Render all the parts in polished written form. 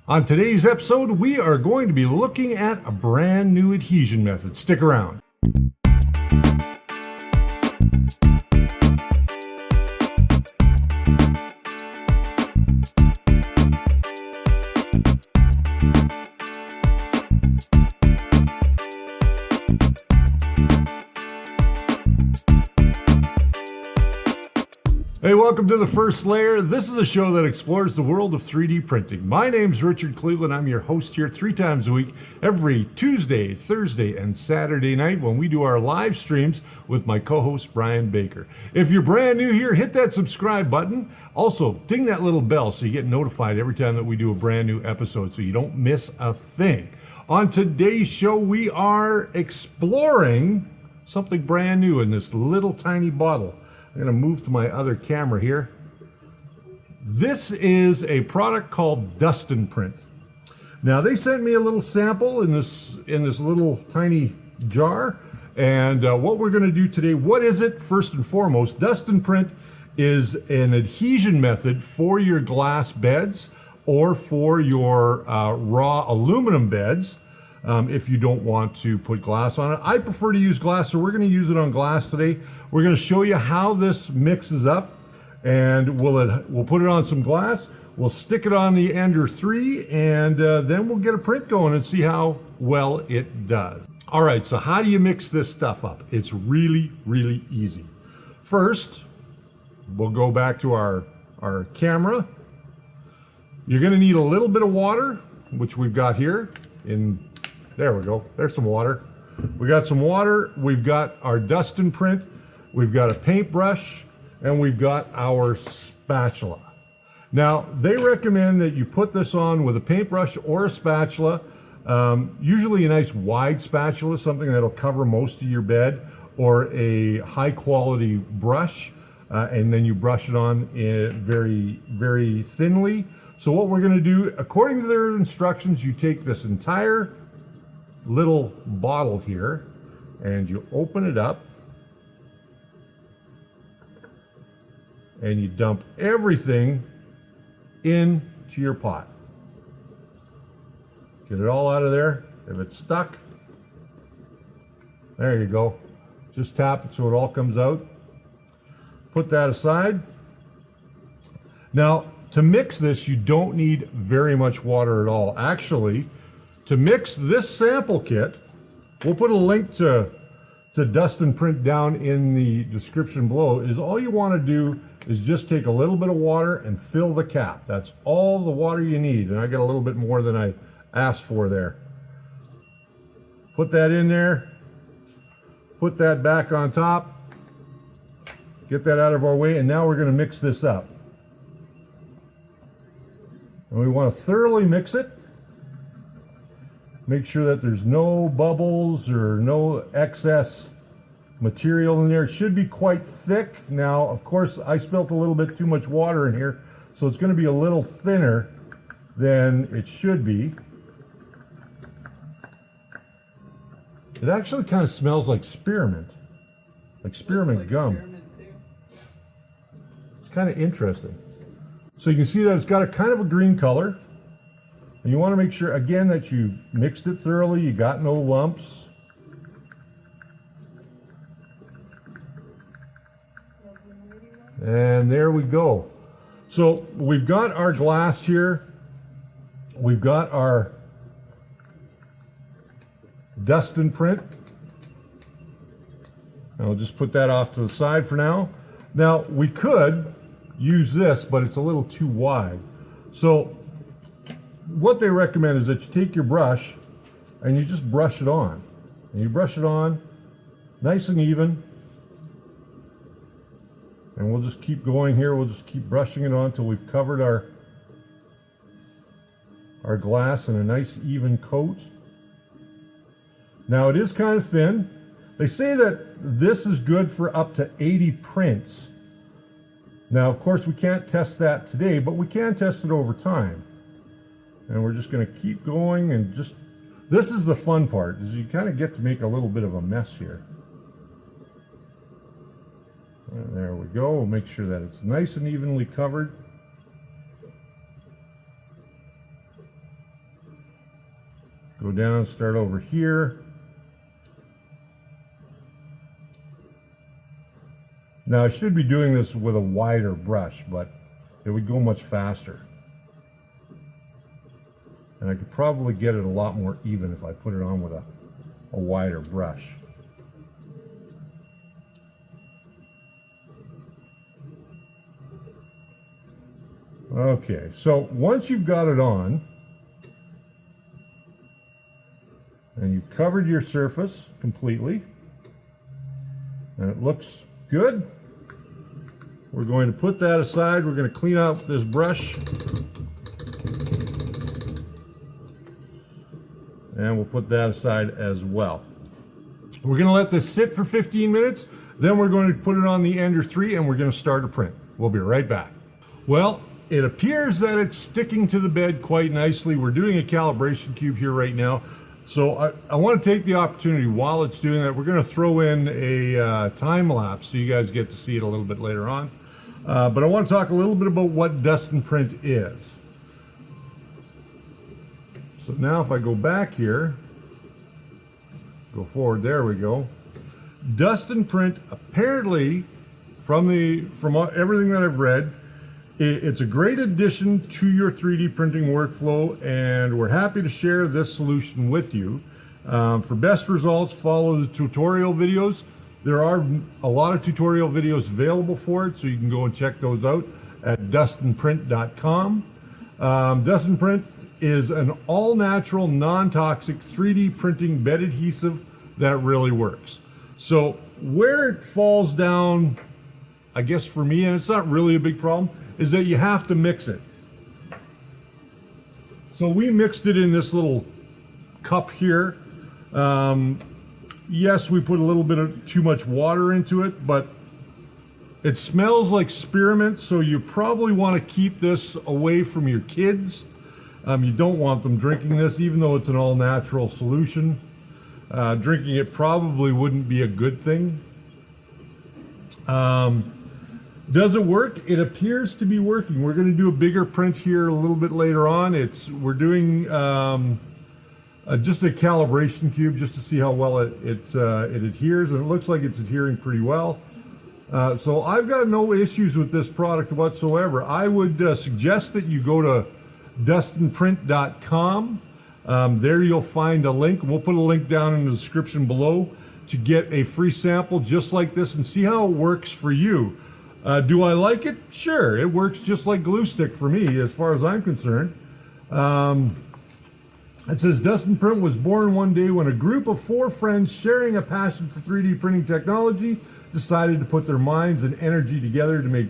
On today's episode, we are going to be looking at a brand new adhesion method. Stick around. Hey, welcome to The First Layer. This is a show that explores the world of 3D printing. My name's Richard Cleveland. I'm your host here 3 times a week, every Tuesday, Thursday, and Saturday night when we do our live streams with my co-host, Brian Baker. If you're brand new here, hit that subscribe button. Also, ding that little bell so you get notified every time that we do a brand new episode so you don't miss a thing. On today's show, we are exploring something brand new in this little tiny bottle. I'm going to move to my other camera here. This is a product called Dust and Print. Now they sent me a little sample in this little tiny jar, and what we're going to do today, what is it? First and foremost, Dust and Print is an adhesion method for your glass beds or for your raw aluminum beds. If you don't want to put glass on it. I prefer to use glass, so we're going to use it on glass today. We're going to show you how this mixes up, and we'll put it on some glass. We'll stick it on the Ender 3, and then we'll get a print going and see how well it does. All right, so how do you mix this stuff up? It's really, really easy. First, we'll go back to our camera. You're going to need a little bit of water, which we've got here there we go. There's some water. We got some water. We've got our Dust and Print. We've got a paintbrush, and we've got our spatula. Now, they recommend that you put this on with a paintbrush or a spatula, usually a nice wide spatula, something that'll cover most of your bed, or a high quality brush, and then you brush it on very, very thinly. So what we're going to do, according to their instructions, you take this entire little bottle here and you open it up and you dump everything into your pot. Get it all out of there. If it's stuck, there you go. Just tap it so it all comes out. Put that aside. Now, to mix this, you don't need very much water at all. Actually, to mix this sample kit, we'll put a link to Dust and Print down in the description below, is all you want to do is just take a little bit of water and fill the cap. That's all the water you need, and I got a little bit more than I asked for there. Put that in there, put that back on top, get that out of our way, and now we're going to mix this up. And we want to thoroughly mix it. Make sure that there's no bubbles or no excess material in there. It should be quite thick. Now, of course, I spilt a little bit too much water in here, so it's going to be a little thinner than it should be. It actually kind of smells like spearmint gum. It's kind of interesting. So you can see that it's got a kind of a green color. And you want to make sure, again, that you've mixed it thoroughly, you got no lumps. And there we go. So we've got our glass here. We've got our Dust and Print. And I'll just put that off to the side for now. Now, we could use this, but it's a little too wide. So what they recommend is that you take your brush and you just brush it on. And you brush it on nice and even. And we'll just keep going here. We'll just keep brushing it on until we've covered our glass in a nice even coat. Now it is kind of thin. They say that this is good for up to 80 prints. Now, of course, we can't test that today, but we can test it over time. And we're just going to keep going and this is the fun part, is you kind of get to make a little bit of a mess here. And there we go. We'll make sure that it's nice and evenly covered. Go down, start over here. Now I should be doing this with a wider brush, but it would go much faster. And I could probably get it a lot more even if I put it on with a wider brush. Okay, so once you've got it on, and you've covered your surface completely, and it looks good, we're going to put that aside. We're going to clean out this brush, and we'll put that aside as well. We're going to let this sit for 15 minutes, then we're going to put it on the Ender 3 and we're going to start a print. We'll be right back. Well, it appears that it's sticking to the bed quite nicely. We're doing a calibration cube here right now. So I want to take the opportunity while it's doing that. We're going to throw in a time lapse so you guys get to see it a little bit later on. But I want to talk a little bit about what Dust and Print is. So now if I go back here, go forward, there we go. Dust and Print, apparently, from everything that I've read, it's a great addition to your 3D printing workflow, and we're happy to share this solution with you. For best results, follow the tutorial videos. There are a lot of tutorial videos available for it, so you can go and check those out at dustandprint.com. Dust and Print is an all-natural, non-toxic 3D printing bed adhesive that really works. So where it falls down, I guess for me, and it's not really a big problem, is that you have to mix it. So we mixed it in this little cup here. Yes, we put a little bit of too much water into it, but it smells like spearmint, so you probably want to keep this away from your kids. You don't want them drinking this, even though it's an all-natural solution. Drinking it probably wouldn't be a good thing. Does it work? It appears to be working. We're going to do a bigger print here a little bit later on. We're doing just a calibration cube just to see how well it adheres, and it looks like it's adhering pretty well. So I've got no issues with this product whatsoever. I would suggest that you go to dustandprint.com. There you'll find a link. We'll put a link down in the description below to get a free sample just like this and see how it works for you. Do I like it? Sure, it works just like glue stick for me as far as I'm concerned. It says Dust and Print was born one day when a group of 4 friends sharing a passion for 3D printing technology decided to put their minds and energy together to make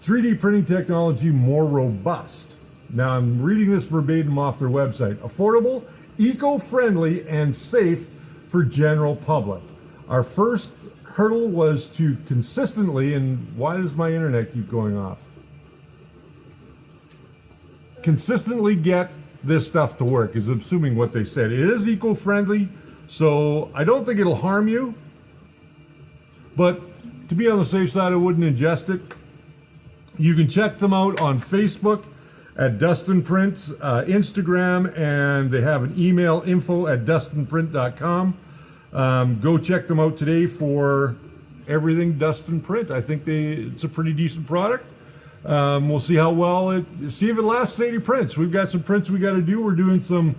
3D printing technology more robust. Now I'm reading this verbatim off their website. Affordable, eco-friendly, and safe for general public. Our first hurdle was to consistently, and why does my internet keep going off? Consistently get this stuff to work, is assuming what they said. It is eco-friendly, so I don't think it'll harm you. But to be on the safe side, I wouldn't ingest it. You can check them out on Facebook at Dust and Print, Instagram, and they have an email, info@dustandprint.com. Go check them out today for everything Dust and Print. I think it's a pretty decent product. We'll see how well see if it lasts 80 prints. We've got some prints we got to do. We're doing some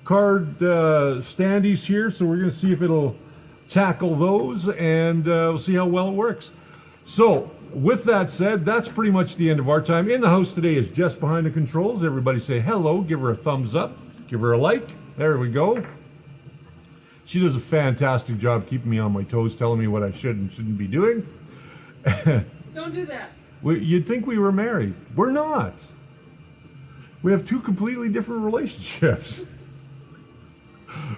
card standees here, so we're going to see if it'll tackle those, and we'll see how well it works. So with that said, that's pretty much the end of our time. In the house today is Jess behind the controls. Everybody say hello, give her a thumbs up, give her a like. There we go. She does a fantastic job keeping me on my toes, telling me what I should and shouldn't be doing. Don't do that. You'd think we were married. We're not. We have 2 completely different relationships.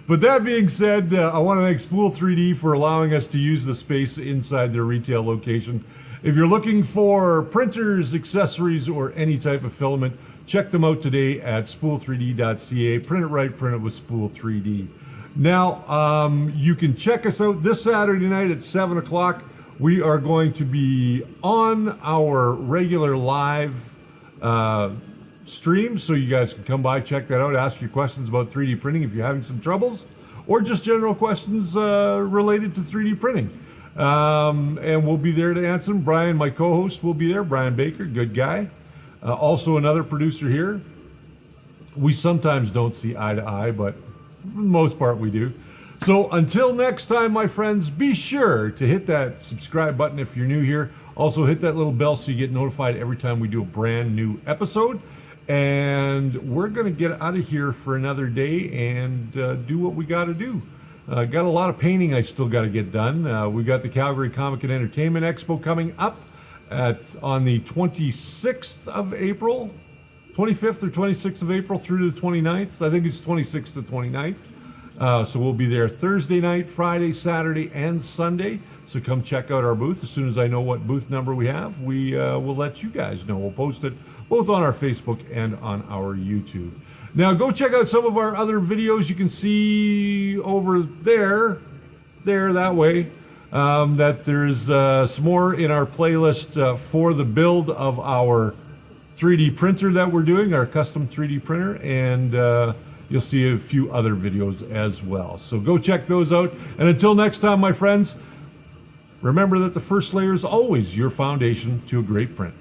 But that being said, I want to thank Spool 3D for allowing us to use the space inside their retail location. If you're looking for printers, accessories, or any type of filament, check them out today at spool3d.ca. Print it right, print it with Spool 3D. Now, you can check us out this Saturday night at 7 o'clock. We are going to be on our regular live Restream, so you guys can come by, check that out, ask your questions about 3D printing if you're having some troubles, or just general questions related to 3D printing. And we'll be there to answer them. Brian, my co-host, will be there. Brian Baker, good guy. Also another producer here. We sometimes don't see eye to eye, but for the most part we do. So until next time, my friends, be sure to hit that subscribe button if you're new here. Also hit that little bell so you get notified every time we do a brand new episode. And we're going to get out of here for another day and do what we got to do. Got a lot of painting I still got to get done. We got the Calgary Comic and Entertainment Expo coming up on the 26th of April, 25th or 26th of April through the 29th. I think it's 26th to 29th. So we'll be there Thursday night, Friday, Saturday, and Sunday. So come check out our booth. As soon as I know what booth number we have, we will let you guys know. We'll post it both on our Facebook and on our YouTube. Now go check out some of our other videos. You can see over there that way, that there's some more in our playlist for the build of our 3D printer that we're doing, our custom 3D printer, and you'll see a few other videos as well. So go check those out. And until next time, my friends, remember that the first layer is always your foundation to a great print.